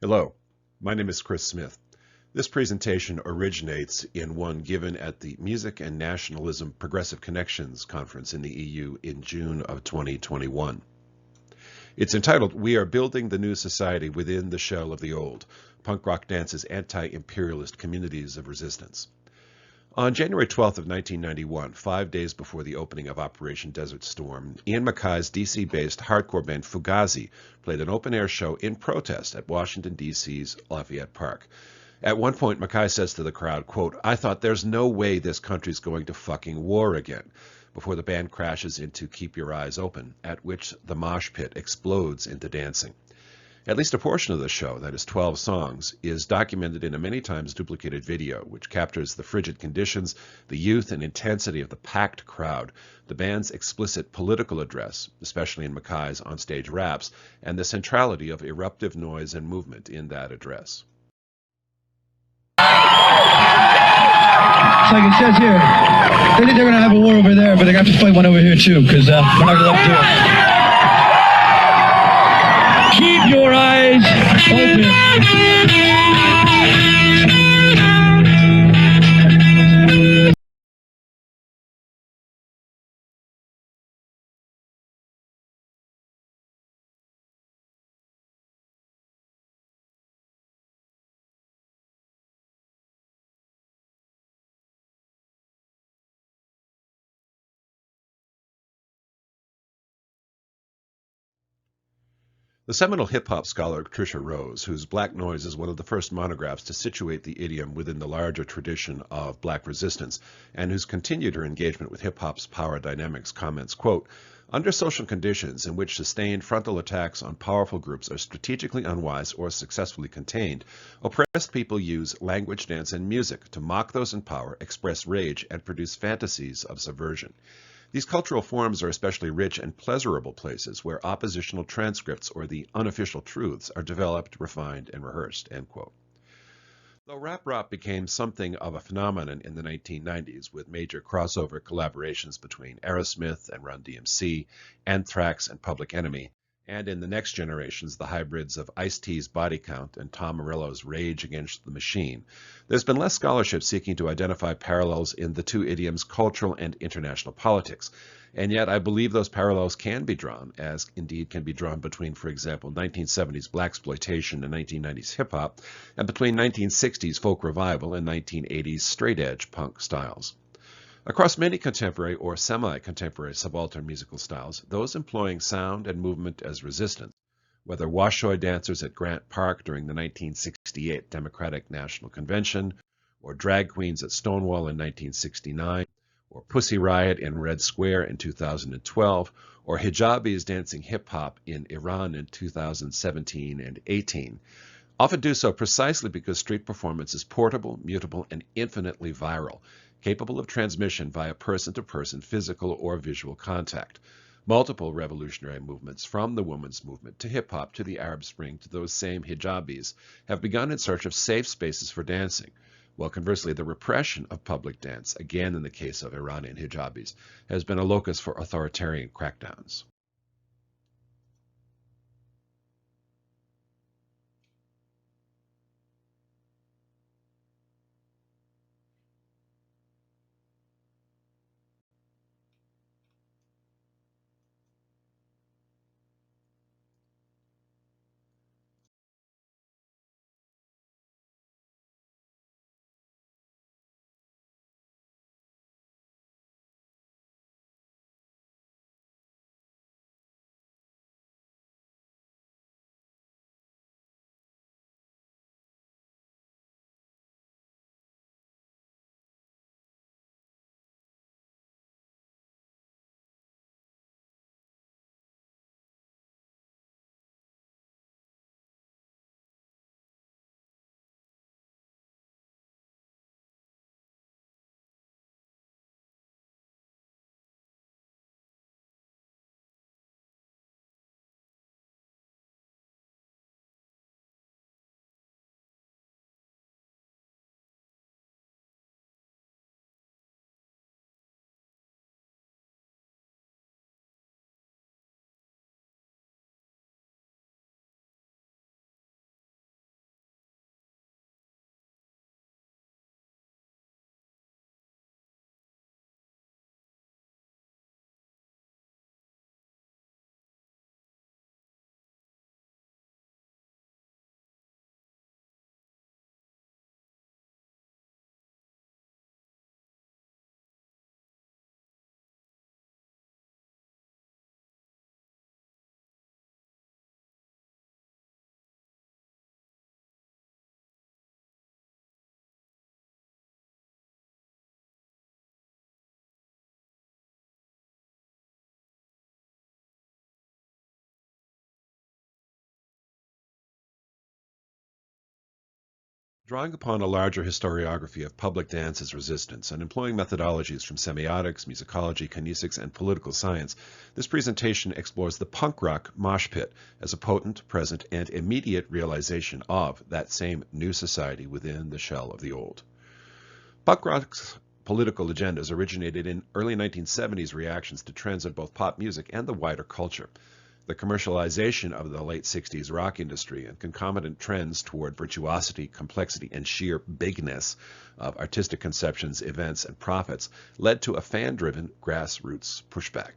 Hello, my name is Chris Smith. This presentation originates in one given at the Music and Nationalism Progressive Connections Conference in the EU in June of 2021. It's entitled, "We Are Building the New Society Within the Shell of the Old, Punk Rock Dance's Anti-Imperialist Communities of Resistance." On January 12th of 1991, 5 days before the opening of Operation Desert Storm, Ian MacKay's DC-based hardcore band Fugazi played an open-air show in protest at Washington, D.C.'s Lafayette Park. At one point, MacKay says to the crowd, quote, "I thought there's no way this country's going to fucking war again," before the band crashes into Keep Your Eyes Open, at which the mosh pit explodes into dancing. At least a portion of the show, that is 12 songs, is documented in a many times duplicated video, which captures the frigid conditions, the youth and intensity of the packed crowd, the band's explicit political address, especially in MacKay's onstage raps, and the centrality of eruptive noise and movement in that address. Like it says here, they think they're going to have a war over there, but they got to fight one over here too, because we're not going to let them do it. Keep your eyes open. The seminal hip-hop scholar Tricia Rose, whose Black Noise is one of the first monographs to situate the idiom within the larger tradition of black resistance, and who's continued her engagement with hip-hop's power dynamics, comments, quote, "Under social conditions in which sustained frontal attacks on powerful groups are strategically unwise or successfully contained, oppressed people use language, dance, and music to mock those in power, express rage, and produce fantasies of subversion. These cultural forms are especially rich and pleasurable places where oppositional transcripts or the unofficial truths are developed, refined, and rehearsed," end quote. Though rap rock became something of a phenomenon in the 1990s with major crossover collaborations between Aerosmith and Run DMC, Anthrax and Public Enemy, and in the next generations the hybrids of Ice-T's Body Count and Tom Morello's Rage Against the Machine, there's been less scholarship seeking to identify parallels in the two idioms' cultural and international politics. And yet I believe those parallels can be drawn, as indeed can be drawn between, for example, 1970s blaxploitation and 1990s hip-hop, and between 1960s folk revival and 1980s straight-edge punk styles. Across many contemporary or semi-contemporary subaltern musical styles, those employing sound and movement as resistance, whether Washoe dancers at Grant Park during the 1968 Democratic National Convention, or drag queens at Stonewall in 1969, or Pussy Riot in Red Square in 2012, or hijabis dancing hip-hop in Iran in 2017 and 18, often do so precisely because street performance is portable, mutable, and infinitely viral, capable of transmission via person-to-person physical or visual contact. Multiple revolutionary movements, from the women's movement to hip-hop to the Arab Spring to those same hijabis, have begun in search of safe spaces for dancing, while conversely the repression of public dance, again in the case of Iranian hijabis, has been a locus for authoritarian crackdowns. Drawing upon a larger historiography of public dance as resistance and employing methodologies from semiotics, musicology, kinesics, and political science, this presentation explores the punk rock mosh pit as a potent, present, and immediate realization of that same new society within the shell of the old. Punk rock's political agendas originated in early 1970s reactions to trends in both pop music and the wider culture. The commercialization of the late 60s rock industry and concomitant trends toward virtuosity, complexity, and sheer bigness of artistic conceptions, events, and profits led to a fan-driven grassroots pushback.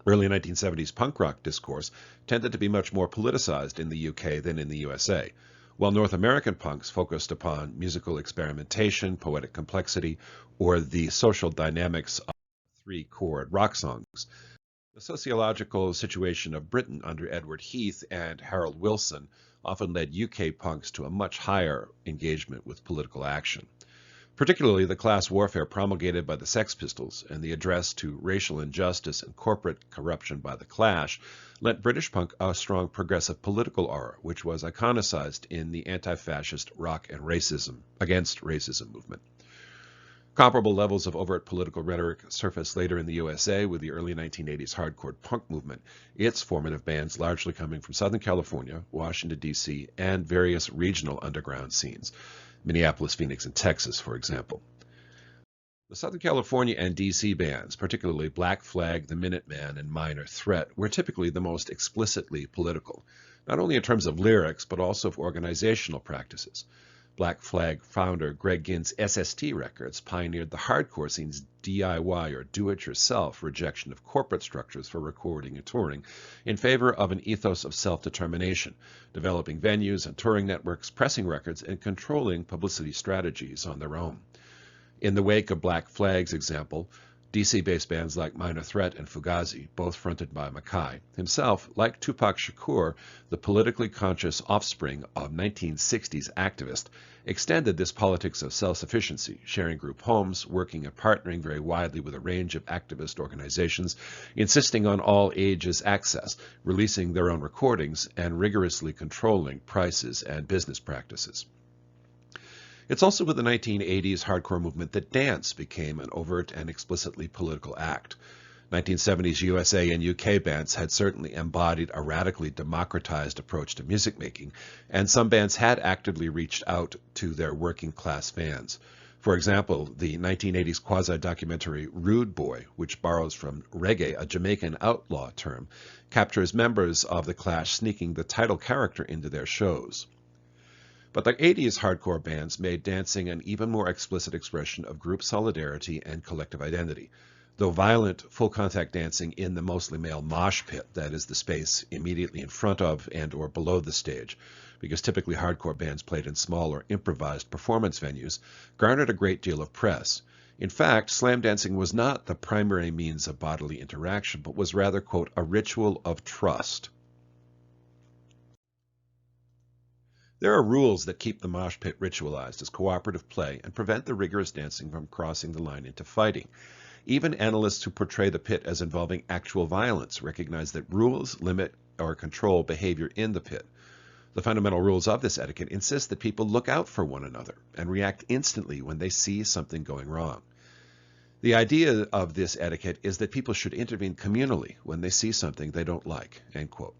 Early 1970s punk rock discourse tended to be much more politicized in the UK than in the USA, while North American punks focused upon musical experimentation, poetic complexity, or the social dynamics of three-chord rock songs. The sociological situation of Britain under Edward Heath and Harold Wilson often led UK punks to a much higher engagement with political action. Particularly the class warfare promulgated by the Sex Pistols and the address to racial injustice and corporate corruption by the Clash lent British punk a strong progressive political aura, which was iconicized in the anti-fascist rock and racism against racism movement. Comparable levels of overt political rhetoric surfaced later in the USA with the early 1980s hardcore punk movement, its formative bands largely coming from Southern California, Washington, D.C., and various regional underground scenes, Minneapolis, Phoenix, and Texas, for example. The Southern California and D.C. bands, particularly Black Flag, The Minutemen, and Minor Threat, were typically the most explicitly political, not only in terms of lyrics, but also of organizational practices. Black Flag founder Greg Ginn's SST Records pioneered the hardcore scene's DIY or do-it-yourself rejection of corporate structures for recording and touring in favor of an ethos of self-determination, developing venues and touring networks, pressing records, and controlling publicity strategies on their own. In the wake of Black Flag's example, DC-based bands like Minor Threat and Fugazi, both fronted by Mackay, himself, like Tupac Shakur, the politically conscious offspring of 1960s activist, extended this politics of self-sufficiency, sharing group homes, working and partnering very widely with a range of activist organizations, insisting on all ages access, releasing their own recordings, and rigorously controlling prices and business practices. It's also with the 1980s hardcore movement that dance became an overt and explicitly political act. 1970s USA and UK bands had certainly embodied a radically democratized approach to music making, and some bands had actively reached out to their working class fans. For example, the 1980s quasi-documentary Rude Boy, which borrows from reggae, a Jamaican outlaw term, captures members of the Clash sneaking the title character into their shows. But the 80s hardcore bands made dancing an even more explicit expression of group solidarity and collective identity. Though violent, full-contact dancing in the mostly male mosh pit, that is the space immediately in front of and or below the stage, because typically hardcore bands played in small or improvised performance venues, garnered a great deal of press. In fact, slam dancing was not the primary means of bodily interaction, but was rather, quote, a ritual of trust. There are rules that keep the mosh pit ritualized as cooperative play and prevent the rigorous dancing from crossing the line into fighting. Even analysts who portray the pit as involving actual violence recognize that rules limit or control behavior in the pit. The fundamental rules of this etiquette insist that people look out for one another and react instantly when they see something going wrong. The idea of this etiquette is that people should intervene communally when they see something they don't like, end quote.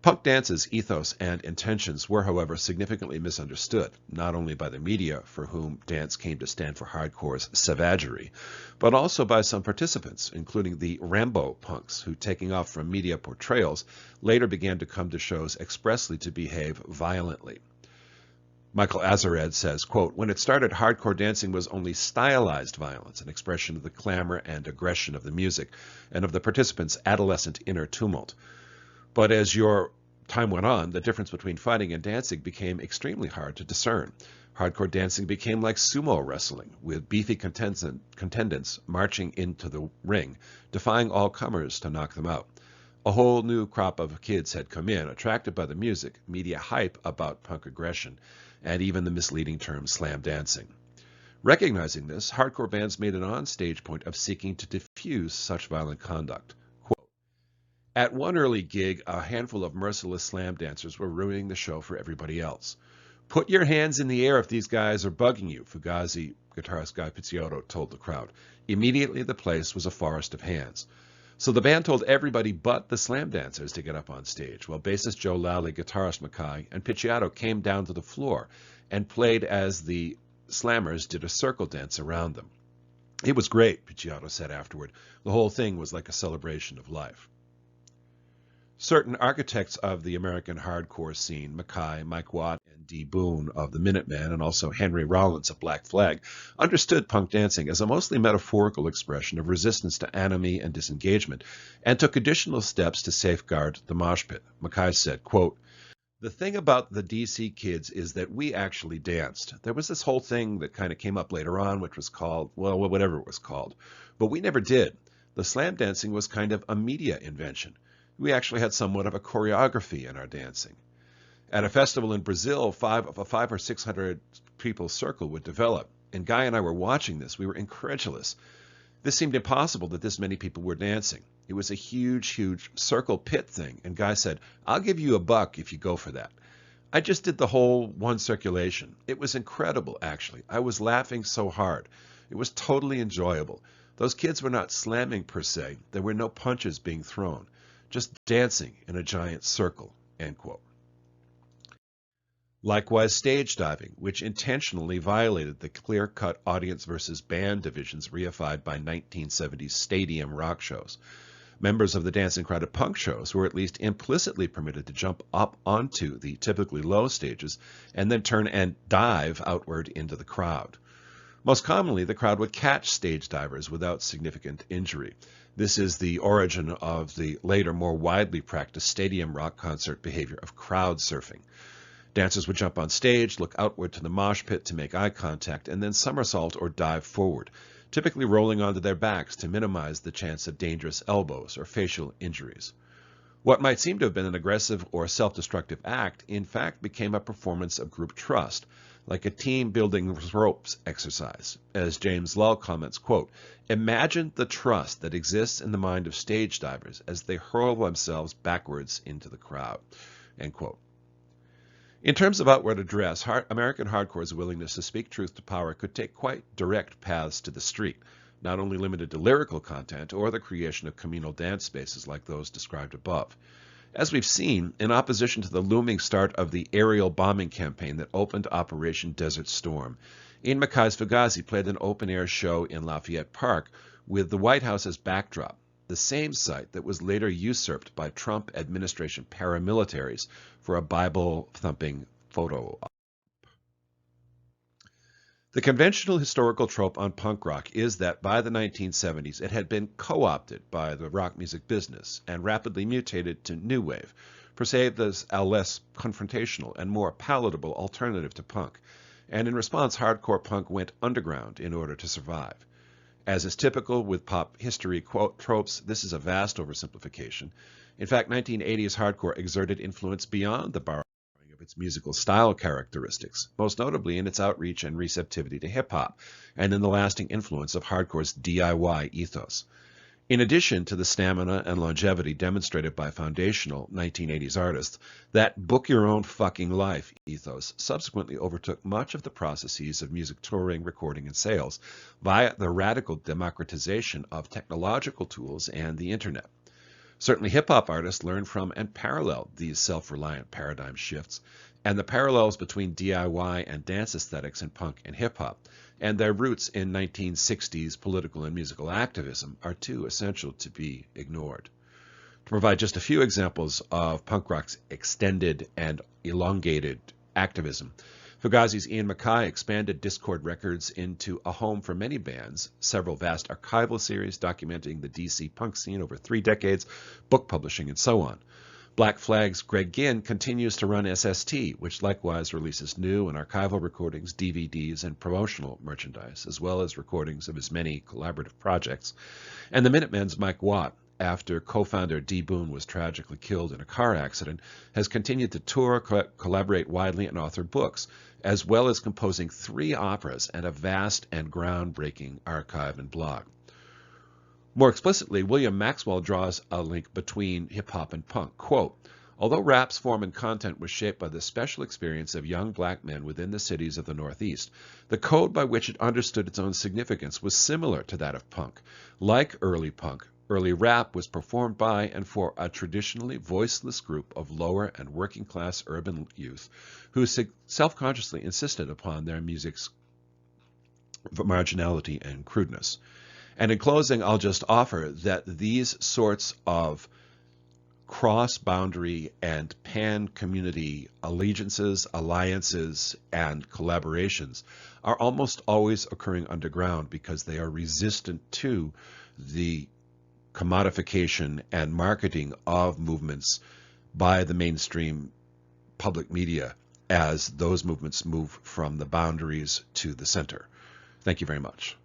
Punk dance's ethos and intentions were, however, significantly misunderstood, not only by the media, for whom dance came to stand for hardcore's savagery, but also by some participants, including the Rambo punks, who, taking off from media portrayals, later began to come to shows expressly to behave violently. Michael Azared says, quote, "When it started, hardcore dancing was only stylized violence, an expression of the clamor and aggression of the music, and of the participants' adolescent inner tumult. But as your time went on, the difference between fighting and dancing became extremely hard to discern. Hardcore dancing became like sumo wrestling, with beefy contendants marching into the ring, defying all comers to knock them out. A whole new crop of kids had come in, attracted by the music, media hype about punk aggression, and even the misleading term slam dancing. Recognizing this, hardcore bands made an on-stage point of seeking to diffuse such violent conduct. At one early gig, a handful of merciless slam dancers were ruining the show for everybody else. "Put your hands in the air if these guys are bugging you," Fugazi guitarist Guy Pizziotto told the crowd. Immediately, the place was a forest of hands. So the band told everybody but the slam dancers to get up on stage, while bassist Joe Lally, guitarist Mackay, and Picciotto came down to the floor and played as the slammers did a circle dance around them. "It was great," Picciotto said afterward. "The whole thing was like a celebration of life." Certain architects of the American hardcore scene, Mackay, Mike Watt, and Dee Boone of the Minutemen, and also Henry Rollins of Black Flag, understood punk dancing as a mostly metaphorical expression of resistance to anomie and disengagement, and took additional steps to safeguard the mosh pit. Mackay said, quote, "The thing about the DC kids is that we actually danced. There was this whole thing that kind of came up later on, which was called, well, whatever it was called, but we never did. The slam dancing was kind of a media invention. We actually had somewhat of a choreography in our dancing. At a festival in Brazil, a 500 or 600 people circle would develop, and Guy and I were watching this. We were incredulous. This seemed impossible that this many people were dancing. It was a huge, huge circle pit thing, and Guy said, 'I'll give you $1 if you go for that.' I just did the whole one circulation. It was incredible, actually. I was laughing so hard. It was totally enjoyable. Those kids were not slamming per se. There were no punches being thrown. Just dancing in a giant circle," end quote. Likewise, stage diving, which intentionally violated the clear-cut audience versus band divisions reified by 1970s stadium rock shows. Members of the dancing crowd at punk shows were at least implicitly permitted to jump up onto the typically low stages and then turn and dive outward into the crowd. Most commonly, the crowd would catch stage divers without significant injury. This is the origin of the later, more widely practiced stadium rock concert behavior of crowd surfing. Dancers would jump on stage, look outward to the mosh pit to make eye contact, and then somersault or dive forward, typically rolling onto their backs to minimize the chance of dangerous elbows or facial injuries. What might seem to have been an aggressive or self-destructive act, in fact, became a performance of group trust, like a team-building ropes exercise. As James Lull comments, quote, "Imagine the trust that exists in the mind of stage divers as they hurl themselves backwards into the crowd," end quote. In terms of outward address, American hardcore's willingness to speak truth to power could take quite direct paths to the street, not only limited to lyrical content or the creation of communal dance spaces like those described above. As we've seen, in opposition to the looming start of the aerial bombing campaign that opened Operation Desert Storm, Ian MacKay's Fugazi played an open-air show in Lafayette Park with the White House as backdrop, the same site that was later usurped by Trump administration paramilitaries for a Bible-thumping photo op. The conventional historical trope on punk rock is that by the 1970s it had been co-opted by the rock music business and rapidly mutated to new wave, perceived as a less confrontational and more palatable alternative to punk, and in response hardcore punk went underground in order to survive. As is typical with pop history tropes, this is a vast oversimplification. In fact, 1980s hardcore exerted influence beyond the borrowing of its musical style characteristics, most notably in its outreach and receptivity to hip-hop, and in the lasting influence of hardcore's DIY ethos. In addition to the stamina and longevity demonstrated by foundational 1980s artists, that book-your-own-fucking-life ethos subsequently overtook much of the processes of music touring, recording, and sales via the radical democratization of technological tools and the internet. Certainly hip-hop artists learned from and paralleled these self-reliant paradigm shifts, and the parallels between DIY and dance aesthetics in punk and hip-hop, and their roots in 1960s political and musical activism are too essential to be ignored. To provide just a few examples of punk rock's extended and elongated activism, Fugazi's Ian Mackay expanded Discord Records into a home for many bands, several vast archival series documenting the DC punk scene over 3 decades, book publishing, and so on. Black Flag's Greg Ginn continues to run SST, which likewise releases new and archival recordings, DVDs, and promotional merchandise, as well as recordings of his many collaborative projects. And the Minutemen's Mike Watt, after co-founder Dee Boone was tragically killed in a car accident, has continued to tour, collaborate widely, and author books, as well as composing 3 operas and a vast and groundbreaking archive and blog. More explicitly, William Maxwell draws a link between hip-hop and punk. Quote, Although rap's form and content was shaped by the special experience of young black men within the cities of the Northeast, the code by which it understood its own significance was similar to that of punk. Like early punk, early rap was performed by and for a traditionally voiceless group of lower and working class urban youth who self-consciously insisted upon their music's marginality and crudeness. And in closing, I'll just offer that these sorts of cross-boundary and pan-community allegiances, alliances, and collaborations are almost always occurring underground because they are resistant to the commodification and marketing of movements by the mainstream public media as those movements move from the boundaries to the center. Thank you very much.